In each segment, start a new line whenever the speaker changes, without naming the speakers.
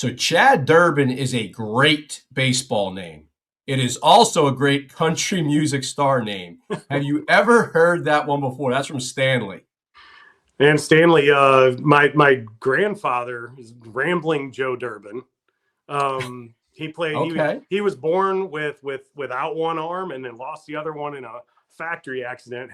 So Chad Durbin is a great baseball name. It is also a great country music star name. Have you ever heard that one before? That's from Stanley.
And Stanley, my grandfather is Rambling Joe Durbin. He played.
Okay.
He was born without one arm and then lost the other one in a factory accident.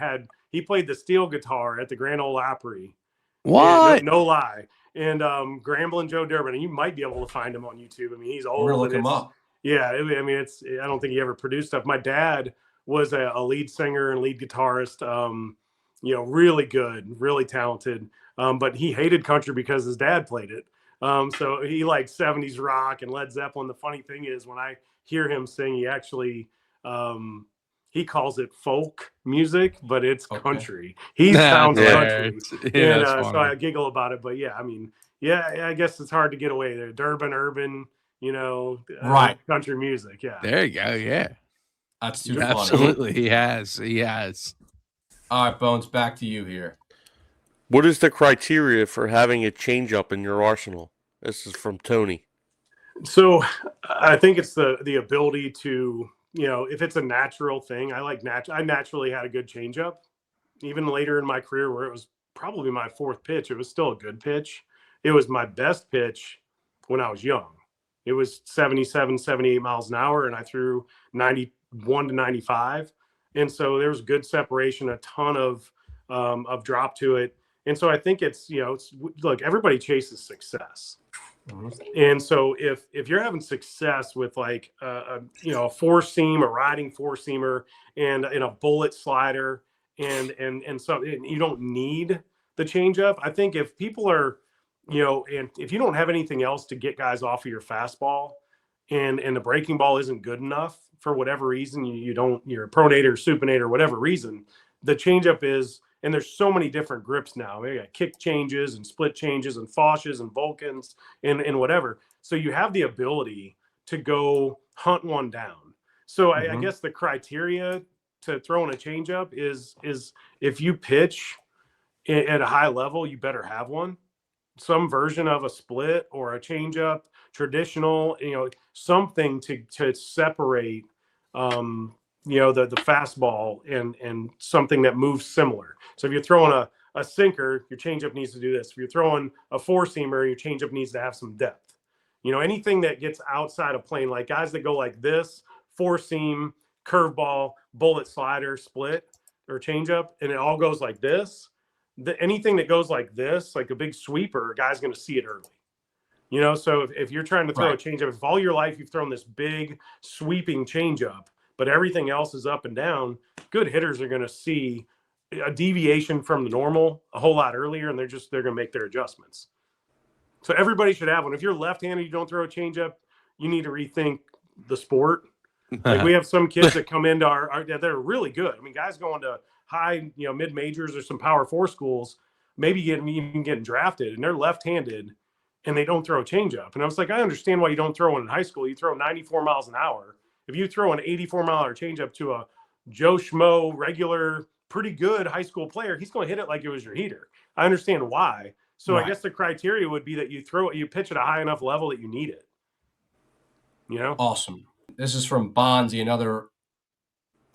He played the steel guitar at the Grand Ole Opry.
What?
No lie. And Grambling Joe Durbin, and you might be able to find him on YouTube. I mean, he's old.
We're gonna look him up.
Yeah, I mean, I don't think he ever produced stuff. My dad was a lead singer and lead guitarist. Really good, really talented. But he hated country because his dad played it. So he liked 70s rock and Led Zeppelin. The funny thing is, when I hear him sing, he actually he calls it folk music, but it's country. He sounds country. And so I giggle about it. But yeah, I mean, I guess it's hard to get away there. Durbin, urban,
right.
Country music. Yeah.
There you go. Yeah.
That's too funny.
Absolutely. He has.
All right, Bones, back to you here.
What is the criteria for having a changeup in your arsenal? This is from Tony.
So I think it's the ability to, if it's a natural thing, I naturally had a good changeup. Even later in my career, where it was probably my fourth pitch, it was still a good pitch. It was my best pitch when I was young. It was 77, 78 miles an hour, and I threw 91 to 95. And so there was good separation, a ton of drop to it. And so I think it's look, everybody chases success. Mm-hmm. And so if you're having success with like a four seam, a riding four seamer, and in a bullet slider, and you don't need the changeup. I think if people are, and if you don't have anything else to get guys off of your fastball, and the breaking ball isn't good enough for whatever reason, you're a pronator, supinator, whatever reason, the changeup is. And there's so many different grips now. We got kick changes and split changes and Foshes and Vulcans and whatever. So you have the ability to go hunt one down. So I guess the criteria to throwing a changeup is if you pitch at a high level, you better have one. Some version of a split or a changeup, traditional, something to separate the fastball and something that moves similar. So if you're throwing a sinker, your changeup needs to do this. If you're throwing a four-seamer, your changeup needs to have some depth. Anything that gets outside of plane, like guys that go like this, four-seam, curveball, bullet slider, split, or changeup, and it all goes like this, anything that goes like this, like a big sweeper, a guy's going to see it early. So if you're trying to throw a changeup, if all your life you've thrown this big sweeping changeup, but everything else is up and down, good hitters are going to see a deviation from the normal a whole lot earlier, and they're going to make their adjustments. So everybody should have one. If you're left-handed, you don't throw a changeup, you need to rethink the sport. Like we have some kids that come into our they're really good. I mean, guys going to high, mid majors or some Power 4 schools, maybe even getting drafted, and they're left-handed, and they don't throw a changeup. And I was like, I understand why you don't throw one in high school. You throw 94 miles an hour. If you throw an 84-mile-an-hour changeup to a Joe Schmo, regular, pretty good high school player, he's going to hit it like it was your heater. I understand why. So I guess the criteria would be that you pitch at a high enough level that you need it.
Awesome. This is from Bonzi, another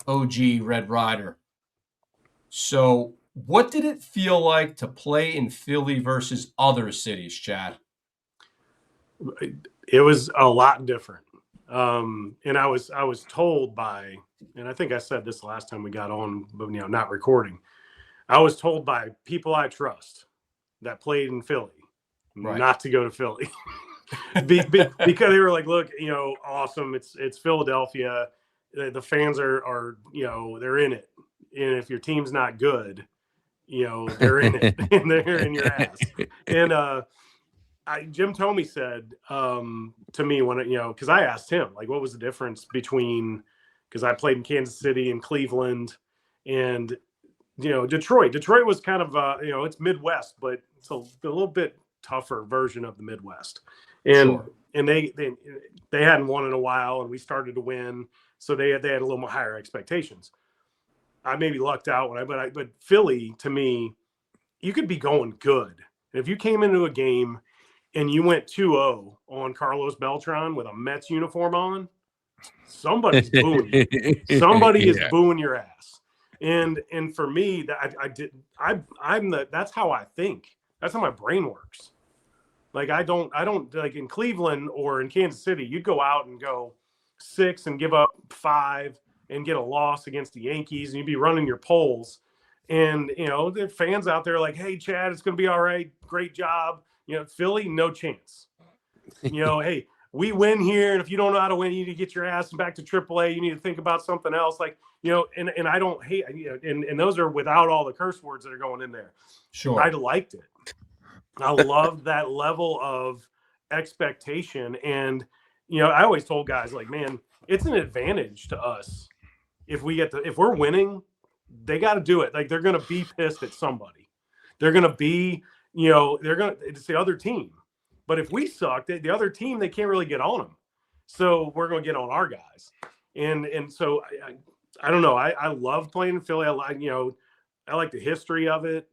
OG Red Rider. So what did it feel like to play in Philly versus other cities, Chad?
It was a lot different. And I was told by, and I think I said this the last time we got on, but not recording. I was told by people I trust that played in Philly not to go to Philly because they were like, look, awesome. It's Philadelphia. The fans are they're in it. And if your team's not good, they're in it and they're in your ass. And, Jim Thome said to me when because I asked him like what was the difference between, because I played in Kansas City and Cleveland and Detroit. Detroit was kind of it's Midwest, but it's a little bit tougher version of the Midwest. And and they hadn't won in a while, and we started to win, so they had a little more higher expectations. I maybe lucked out but Philly, to me, you could be going good, and if you came into a game and you went 2-0 on Carlos Beltran with a Mets uniform on, somebody's booing you. Somebody is booing your ass. And for me, that's how I think. That's how my brain works. Like I don't like in Cleveland or in Kansas City, you'd go out and go 6 and give up 5 and get a loss against the Yankees, and you'd be running your polls. And there are fans out there like, hey, Chad, it's gonna be all right. Great job. Philly, no chance. Hey, we win here, and if you don't know how to win, you need to get your ass back to AAA. You need to think about something else. Like, and I don't hate, and those are without all the curse words that are going in there.
Sure.
I liked it. I loved that level of expectation. And, I always told guys like, man, it's an advantage to us. If we're winning, they got to do it. Like, they're going to be pissed at somebody. They're going to be, it's the other team. But if we suck, the other team, they can't really get on them. So we're going to get on our guys. And so I don't know. I love playing in Philly. I like the history of it.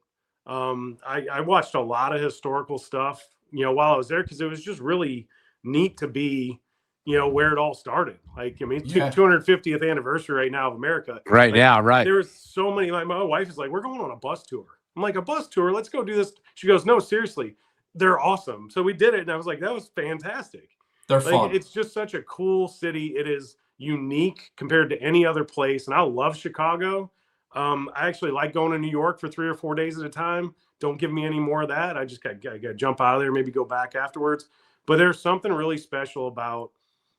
I watched a lot of historical stuff, while I was there, because it was just really neat to be, where it all started. Like, I mean, 250th anniversary right now of America.
Right now, right.
There was so many, like my wife is like, we're going on a bus tour. I'm like, a bus tour? Let's go do this. She goes, no, seriously, they're awesome. So we did it. And I was like, that was fantastic.
They're fun.
It's just such a cool city. It is unique compared to any other place. And I love Chicago. I actually like going to New York for 3 or 4 days at a time. Don't give me any more of that. I just got to jump out of there, maybe go back afterwards. But there's something really special about,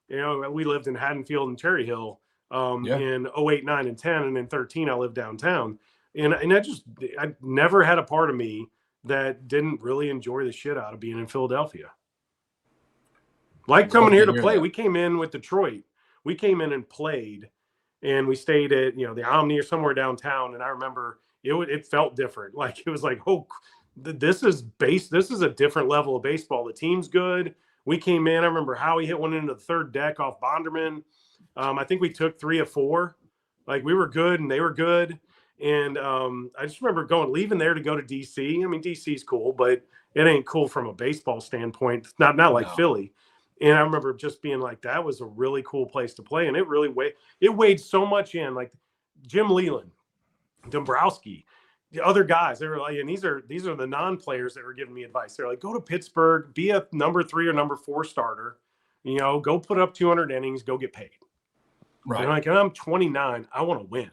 we lived in Haddonfield and Cherry Hill in 08, 9, and 10. And in 13, I lived downtown. And I never had a part of me that didn't really enjoy the shit out of being in Philadelphia. Like coming here to play. We came in with Detroit. We came in and played. And we stayed at, the Omni or somewhere downtown. And I remember it felt different. Like, it was like, oh, this is a different level of baseball. The team's good. We came in. I remember Howie hit one into the third deck off Bonderman. I think we took 3 of 4. Like, we were good and they were good. And I just remember leaving there to go to DC. I mean, DC's cool, but it ain't cool from a baseball standpoint. Not like Philly. And I remember just being like, that was a really cool place to play. And it really weighed so much in. Like Jim Leland, Dombrowski, the other guys, they were like, and these are the non-players that were giving me advice. They're like, go to Pittsburgh, be a number 3 or number 4 starter, go put up 200 innings, go get paid. Right. And like, I'm 29, I want to win.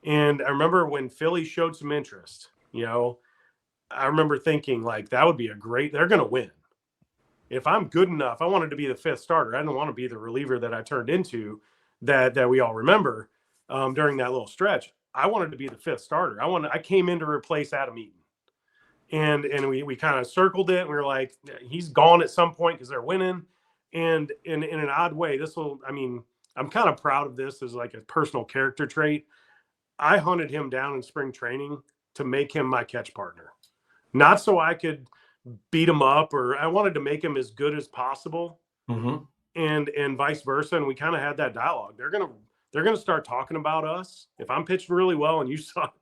And I remember when Philly showed some interest, I remember thinking like, that would be they're going to win. If I'm good enough, I wanted to be the 5th starter. I didn't want to be the reliever that I turned into that we all remember during that little stretch. I wanted to be the 5th starter. I came in to replace Adam Eaton. And we kind of circled it. And we were like, he's gone at some point because they're winning. And in an odd way, I'm kind of proud of this as like a personal character trait. I hunted him down in spring training to make him my catch partner. Not so I could beat him up, or I wanted to make him as good as possible. Mm-hmm. And vice versa. And we kind of had that dialogue. They're going to start talking about us. If I'm pitching really well and you suck,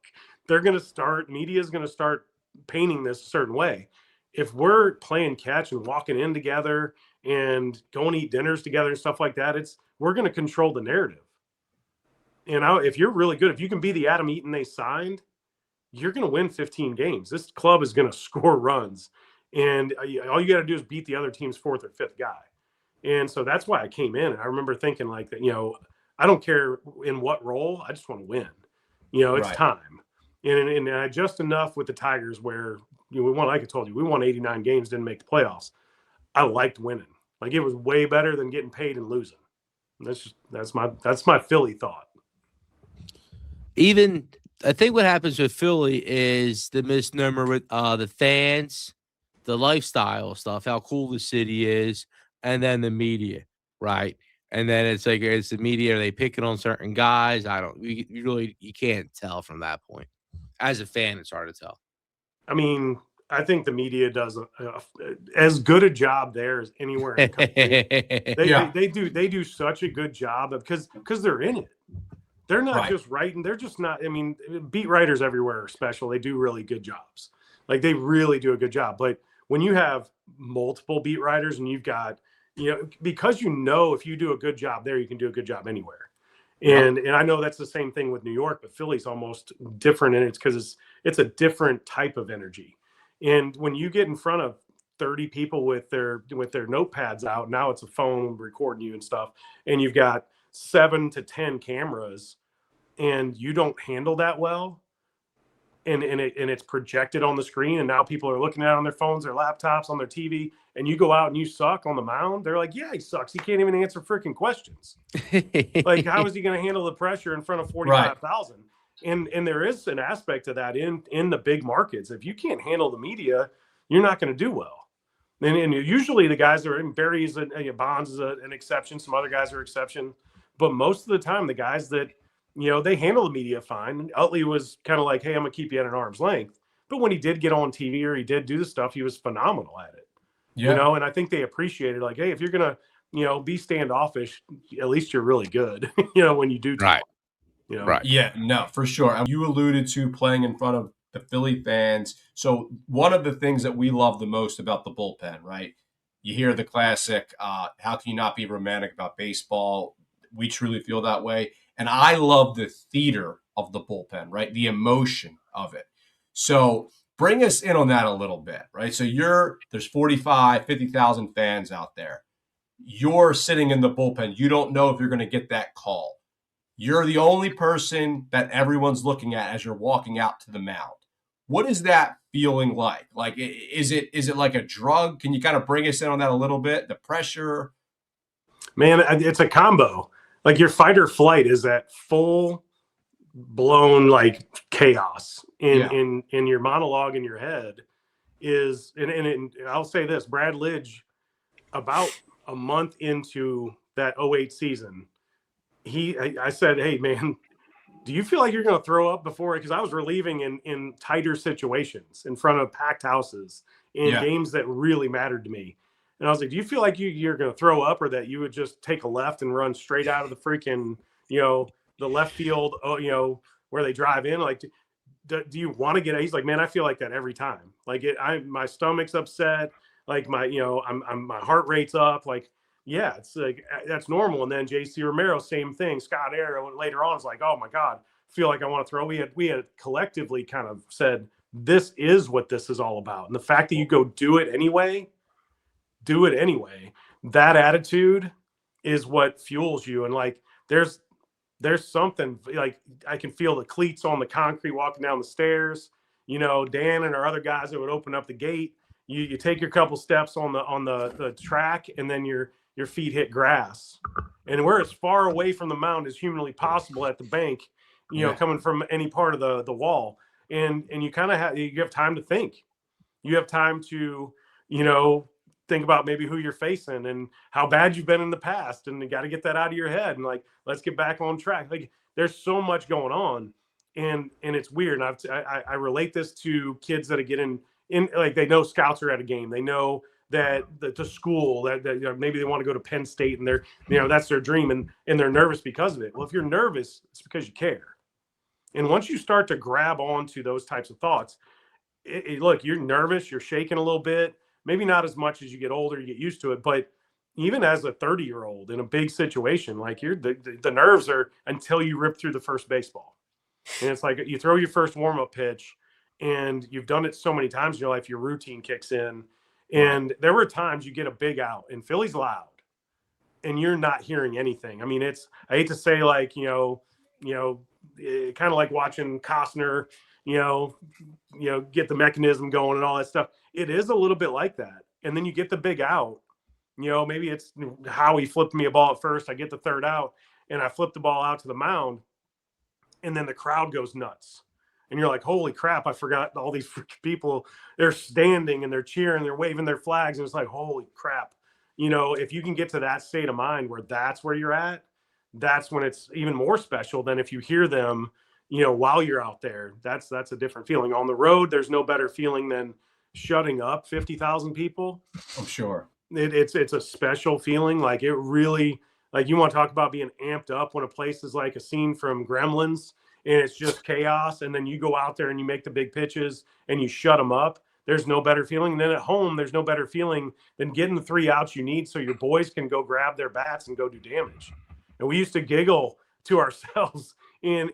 media's going to start painting this a certain way. If we're playing catch and walking in together and going to eat dinners together and stuff like that, we're going to control the narrative. If you're really good, if you can be the Adam Eaton they signed, you're going to win 15 games. This club is going to score runs. And all you got to do is beat the other team's 4th or 5th guy. And so that's why I came in. And I remember thinking like that, I don't care in what role. I just want to win. It's time. And I just enough with the Tigers where we won, like I told you, we won 89 games, didn't make the playoffs. I liked winning. Like, it was way better than getting paid and losing. That's my Philly thought.
Even I think what happens with Philly is the misnomer with the fans, the lifestyle stuff, how cool the city is, and then the media, right? And then it's like, it's the media, are they picking on certain guys? You can't tell from that point. As a fan, it's hard to tell.
I mean, I think the media does as good a job there as anywhere in the country. They do such a good job because they're in it. They're not just writing. They're just not. I mean, beat writers everywhere are special. They do really good jobs. Like, they really do a good job. But when you have multiple beat writers and you've got, because if you do a good job there, you can do a good job anywhere. And I know that's the same thing with New York, but Philly's almost different, and it's because it's a different type of energy. And when you get in front of 30 people with their notepads out, now it's a phone recording you and stuff, and you've got 7 to 10 cameras, and you don't handle that well, and it's projected on the screen, and now people are looking at it on their phones, their laptops, on their TV, and you go out and you suck on the mound, they're like, yeah, he sucks. He can't even answer freaking questions. Like, how is he going to handle the pressure in front of 45,000? Right. And there is an aspect of that in the big markets. If you can't handle the media, you're not going to do well. And usually the guys that are in Barry's and Bonds is an exception. Some other guys are exception, but most of the time the guys that, they handle the media fine. Utley was kind of like, hey, I'm gonna keep you at an arm's length. But when he did get on TV or he did do the stuff, he was phenomenal at it. Yeah. And I think they appreciated, like, hey, if you're gonna, be standoffish, at least you're really good, when you do talk.
Right. Right.
Yeah, no, for sure. You alluded to playing in front of the Philly fans. So one of the things that we love the most about the bullpen, right? You hear the classic, how can you not be romantic about baseball? We truly feel that way. And I love the theater of the bullpen, right? The emotion of it. So bring us in on that a little bit, right? So there's 45, 50,000 fans out there. You're sitting in the bullpen. You don't know if you're going to get that call. You're the only person that everyone's looking at as you're walking out to the mound. What is that feeling like? Like, is it like a drug? Can you kind of bring us in on that a little bit? The pressure?
Man, it's a combo. Like, your fight or flight is that full blown like chaos in your monologue in your head is, and I'll say this, Brad Lidge, about a month into that 08 season, I said, hey man, do you feel like you're going to throw up before? Because I was relieving in tighter situations in front of packed houses in games that really mattered to me. And I was like, do you feel like you're going to throw up, or that you would just take a left and run straight out of the freaking, the left field, where they drive in? Like, do you want to get? He's like, man, I feel like that every time. Like, my stomach's upset. Like, my heart rate's up. Like, yeah, it's like, that's normal. And then JC Romero, same thing. Scott Arrow later on is like, oh my God, I feel like I want to throw. We had collectively kind of said, this is what this is all about. And the fact that you go do it anyway, that attitude is what fuels you. And like, there's something, like, I can feel the cleats on the concrete walking down the stairs, Dan and our other guys that would open up the gate. You take your couple steps on the track, and then your feet hit grass, and we're as far away from the mound as humanly possible at the bank, coming from any part of the wall. And you kind of you have time to think. You have time to, think about maybe who you're facing and how bad you've been in the past, and you got to get that out of your head, and like, let's get back on track. Like, there's so much going on, and it's weird. And I relate this to kids that get in like, they know scouts are at a game, they know that the school that maybe they want to go to Penn State, and they're, that's their dream, and they're nervous because of it. Well, if you're nervous, it's because you care. And once you start to grab onto those types of thoughts, look, you're nervous, you're shaking a little bit. Maybe not as much as you get older, you get used to it. But even as a 30-year-old in a big situation, like, the nerves are until you rip through the first baseball. And it's like, you throw your first warm-up pitch, and you've done it so many times in your life, your routine kicks in. And there were times you get a big out, and Philly's loud, and you're not hearing anything. I mean, I hate to say, like, kind of like watching Costner, get the mechanism going and all that stuff. It is a little bit like that. And then you get the big out, maybe it's how he flipped me a ball at first. I get the third out, and I flip the ball out to the mound, and then the crowd goes nuts. And you're like, holy crap, I forgot all these people. They're standing and they're cheering, they're waving their flags. And it's like, holy crap. If you can get to that state of mind where that's where you're at, that's when it's even more special than if you hear them, while you're out there. That's a different feeling. On the road, there's no better feeling than shutting up 50,000 people.
I'm sure.
It's a special feeling. Like, it really, like, you want to talk about being amped up when a place is like a scene from Gremlins, and it's just chaos, and then you go out there and you make the big pitches and you shut them up. There's no better feeling. And then at home, there's no better feeling than getting the 3 outs you need so your boys can go grab their bats and go do damage. And we used to giggle to ourselves in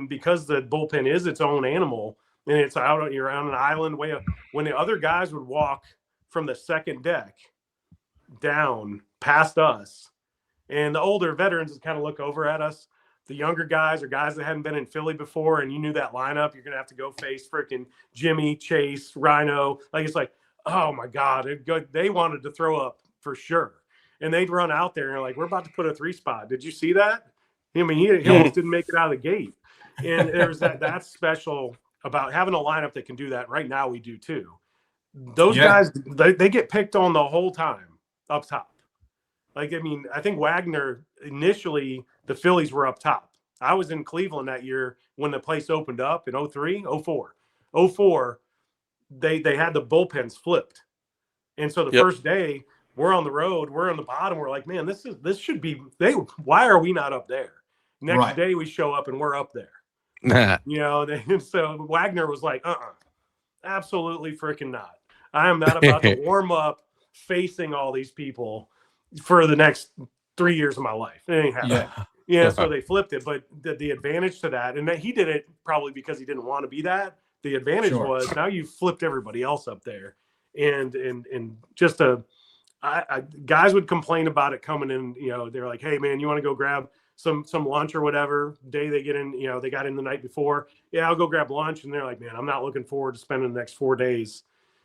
because the bullpen is its own animal and it's out, you're on an island way up, when the other guys would walk from the second deck down past us, and the older veterans would kind of look over at us. The younger guys or guys that hadn't been in Philly before, and you knew that lineup, you're going to have to go face freaking Jimmy, Chase, Rhino. Like, it's like, oh my God, they wanted to throw up for sure. And they'd run out there and like, we're about to put a 3 spot. Did you see that? I mean, he almost didn't make it out of the gate. And there's that's special about having a lineup that can do that. Right now we do too. Those guys, they get picked on the whole time up top. Like, I mean, I think Wagner, initially, the Phillies were up top. I was in Cleveland that year when the place opened up in 03, 04. 04, they had the bullpens flipped. And so the first day, we're on the road, we're on the bottom, we're like, man, this should be, why are we not up there? Next day, we show up and we're up there. You know, so Wagner was like, absolutely freaking not. I am not about to warm up facing all these people for the next 3 years of my life. It ain't happening. Yeah, so they flipped it. But the advantage to that, and that he did it probably because he didn't want to be that. The advantage was now you flipped everybody else up there. And just guys would complain about it coming in, you know, they're like, hey man, you want to go grab some lunch or whatever day they get in, you know, they got in the night before. Yeah, I'll go grab lunch. And they're like, man, I'm not looking forward to spending the next 4 days,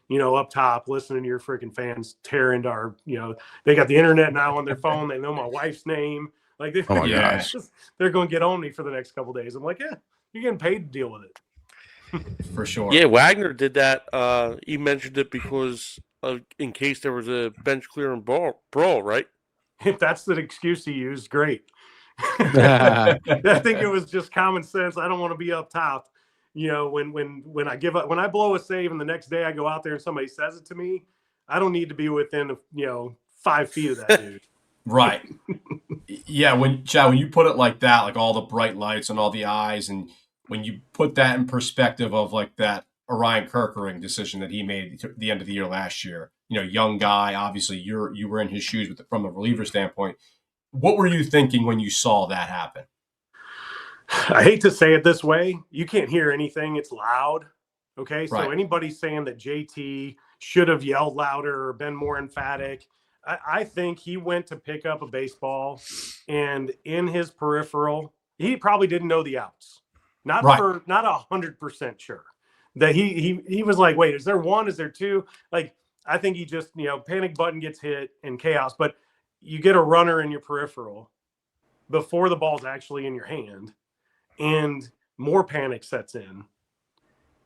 you know, up top, listening to your freaking fans tear into our, you know, they got the internet now on their phone. They know my wife's name. Like, they're going to get on me for the next couple of days. I'm like, yeah, you're getting paid to deal with it.
For sure.
Yeah, Wagner did that. He mentioned it because in case there was a bench clearing brawl, right?
If that's the excuse he used, great. I think it was just common sense. I don't want to be up top. You know, when I give up, when I blow a save and the next day I go out there and somebody says it to me, I don't need to be within, 5 feet of that dude.
Right. Yeah. Chad, when you put it like that, like all the bright lights and all the eyes, and when you put that in perspective of like that Orion Kerkering decision that he made at the end of the year last year, you know, young guy, obviously you were in his shoes from a reliever standpoint. What were you thinking when you saw that happen?
I hate to say it this way. You can't hear anything. It's loud. Okay. So
Right.
anybody saying that JT should have yelled louder or been more emphatic, I think he went to pick up a baseball and in his peripheral, he probably didn't know the outs. Not 100% sure that he was like, wait, is there one? Is there two? Like, I think he just, panic button gets hit and chaos, but you get a runner in your peripheral before the ball's actually in your hand and more panic sets in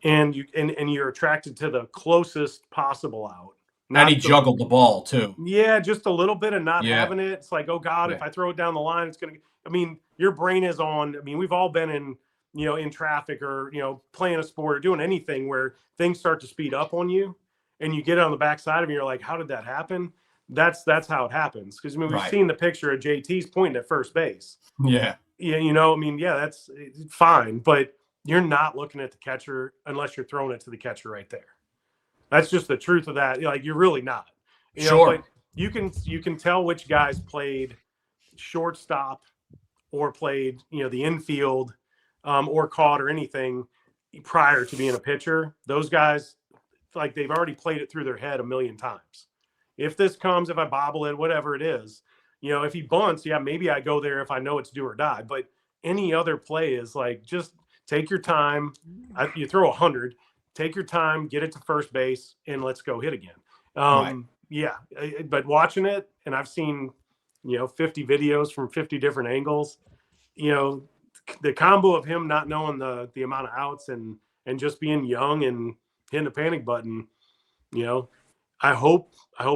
and you're attracted to the closest possible out.
And he juggled the ball too.
Yeah, just a little bit of not having it. It's like, oh God, if I throw it down the line, it's going to, your brain is on. We've all been in, in traffic or, playing a sport or doing anything where things start to speed up on you and you get it on the backside of you. You're like, how did that happen? That's how it happens. Because we've seen the picture of JT's pointing at first base.
Yeah.
Yeah, that's fine. But you're not looking at the catcher unless you're throwing it to the catcher right there. That's just the truth of that. Like, you're really not. But you can tell which guys played shortstop or played, the infield or caught or anything prior to being a pitcher. Those guys, like, they've already played it through their head a million times. If this comes, if I bobble it, whatever it is, if he bunts, maybe I go there if I know it's do or die. But any other play is like, just take your time. You throw 100. Take your time, get it to first base, and let's go hit again. Yeah, but watching it, and I've seen, 50 videos from 50 different angles. The combo of him not knowing the amount of outs and just being young and hitting the panic button. I hope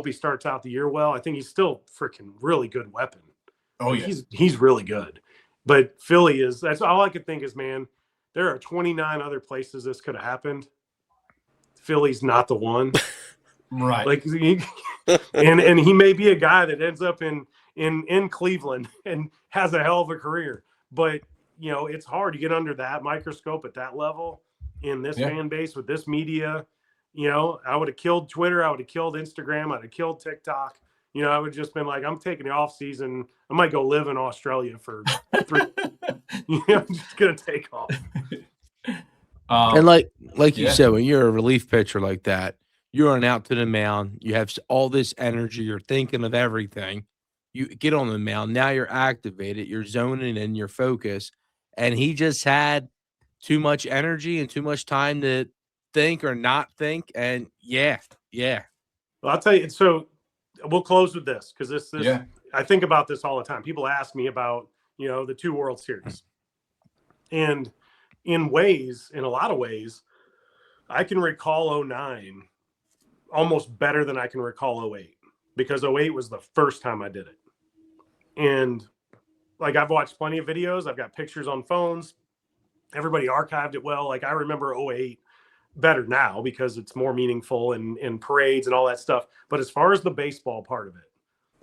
he starts out the year well. I think he's still freaking really good weapon.
Oh yeah,
he's really good. But Philly that's all I could think is, man, there are 29 other places this could have happened. Philly's not the one.
Right.
Like, and he may be a guy that ends up in Cleveland and has a hell of a career. But, it's hard to get under that microscope at that level in this fan base with this media. You know, I would have killed Twitter. I would have killed Instagram. I'd have killed TikTok. You know, I would have just been like, I'm taking the off season. I might go live in Australia for 3. You know, I'm just gonna take off.
And like you
yeah.
said, when you're a relief pitcher like that, you're on out to the mound. You have all this energy. You're thinking of everything. You get on the mound. Now you're activated. You're zoning in. You're focused. And he just had too much energy and too much time to think or not think. And yeah.
Well, I'll tell you. So we'll close with this because this
Yeah.
I think about this all the time. People ask me about, you know, the 2 World Series, and in a lot of ways, I can recall 09 almost better than I can recall 08, because 08 was the first time I did it. And like, I've watched plenty of videos. I've got pictures on phones. Everybody archived it well. Like, I remember 08 better now because it's more meaningful and parades and all that stuff. But as far as the baseball part of it,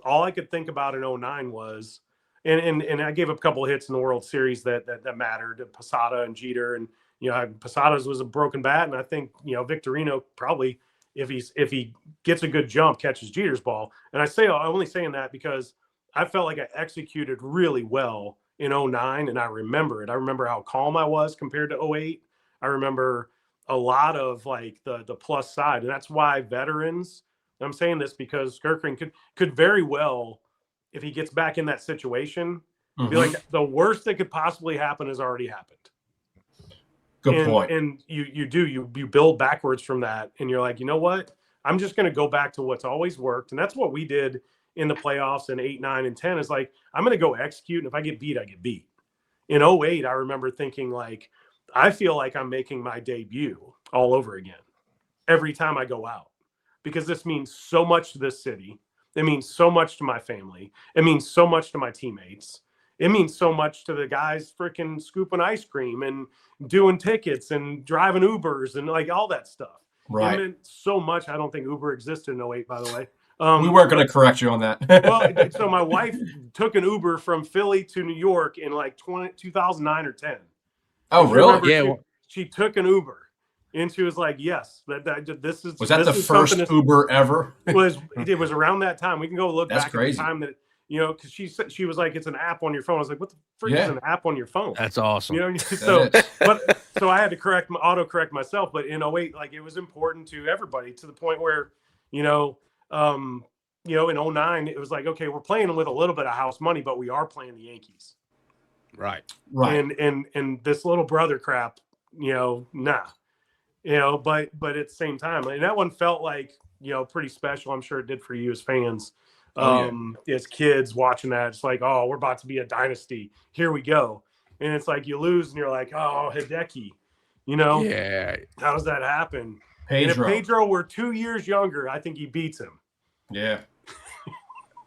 all I could think about in 09 was, and I gave up a couple of hits in the World Series that mattered, Posada and Jeter. And, you know, Posada's was a broken bat. And I think, you know, Victorino probably, if he gets a good jump, catches Jeter's ball. And I'm only saying that because I felt like I executed really well in 09, and I remember it. I remember how calm I was compared to 08. I remember a lot of like the plus side, and that's why veterans. I'm saying this because Skirkring could very well, if he gets back in that situation, be like, the worst that could possibly happen has already happened.
Good point.
And you build backwards from that, and you're like, you know what? I'm just going to go back to what's always worked, and that's what we did in the playoffs in 8, 9, and 10. Is like, I'm going to go execute, and if I get beat, I get beat. In 08, I remember thinking like, I feel like I'm making my debut all over again every time I go out, because this means so much to this city. It means so much to my family. It means so much to my teammates. It means so much to the guys freaking scooping ice cream and doing tickets and driving Ubers and like all that stuff.
Right.
It meant so much. I don't think Uber existed in 08, by the way.
We weren't going to correct you on that.
Well, so my wife took an Uber from Philly to New York in like 2009 or 10.
Oh, really?
Yeah.
She took an Uber. And she was like, "Yes, this is."
Was that the first Uber ever?
It was around that time. We can go look back
crazy.
at the time that, you know, because she was like, "It's an app on your phone." I was like, "What the frick is an app on your phone?"
That's awesome.
You know, so I had to autocorrect myself. But in 08, like, it was important to everybody, to the point where, in 09, it was like, okay, we're playing with a little bit of house money, but we are playing the Yankees.
Right.
And this little brother crap, nah. But at the same time, and that one felt like, pretty special. I'm sure it did for you as fans, as kids watching that. It's like, oh, we're about to be a dynasty. Here we go. And it's like, you lose and you're like, oh, Hideki,
Yeah.
how does that happen?
Pedro.
And if Pedro were 2 years younger, I think he beats him.
Yeah.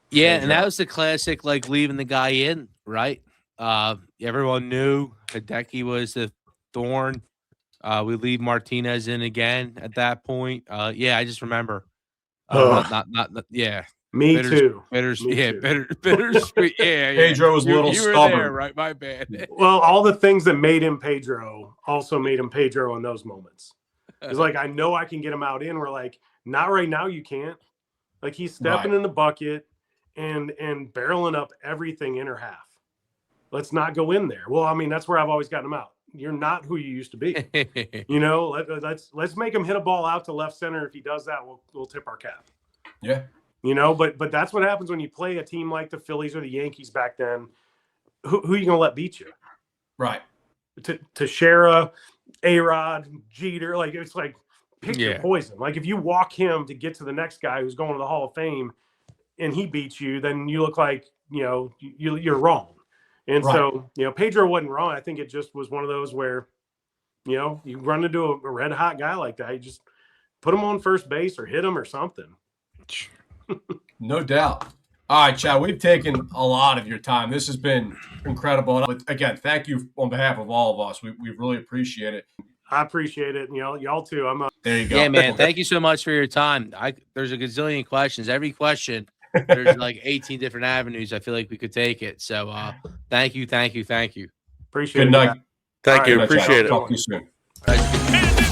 Yeah. And that was the classic, like, leaving the guy in, right? Everyone knew Hideki was the thorn. We leave Martinez in again at that point. Yeah, I just remember. Yeah.
Me too.
Bittersweet. Yeah.
Pedro was a little
you were
stubborn.
there, right? My bad.
Well, all the things that made him Pedro also made him Pedro in those moments. It's like, I know I can get him out in. We're like, not right now, you can't. Like, he's stepping in the bucket and barreling up everything in or half. Let's not go in there. Well, I mean, that's where I've always gotten him out. You're not who you used to be. Let's make him hit a ball out to left center. If he does that, we'll tip our cap.
Yeah.
But that's what happens when you play a team like the Phillies or the Yankees back then. Who are you going to let beat you?
Right.
Teixeira, A-Rod, Jeter. Like, it's like, pick your poison. Like, if you walk him to get to the next guy who's going to the Hall of Fame and he beats you, then you look like, you're wrong. And so, Pedro wasn't wrong. I think it just was one of those where, you run into a red hot guy like that, you just put him on first base or hit him or something.
No doubt. All right, Chad, we've taken a lot of your time. This has been incredible. And again, thank you on behalf of all of us. We really appreciate it.
I appreciate it. Y'all too.
There you go.
Yeah, man. Thank you so much for your time. There's a gazillion questions. Every question, there's like 18 different avenues. I feel like we could take it. So thank you.
Appreciate it.
Good night.
Thank you.
Right,
Appreciate it.
Talk to you soon.
All right.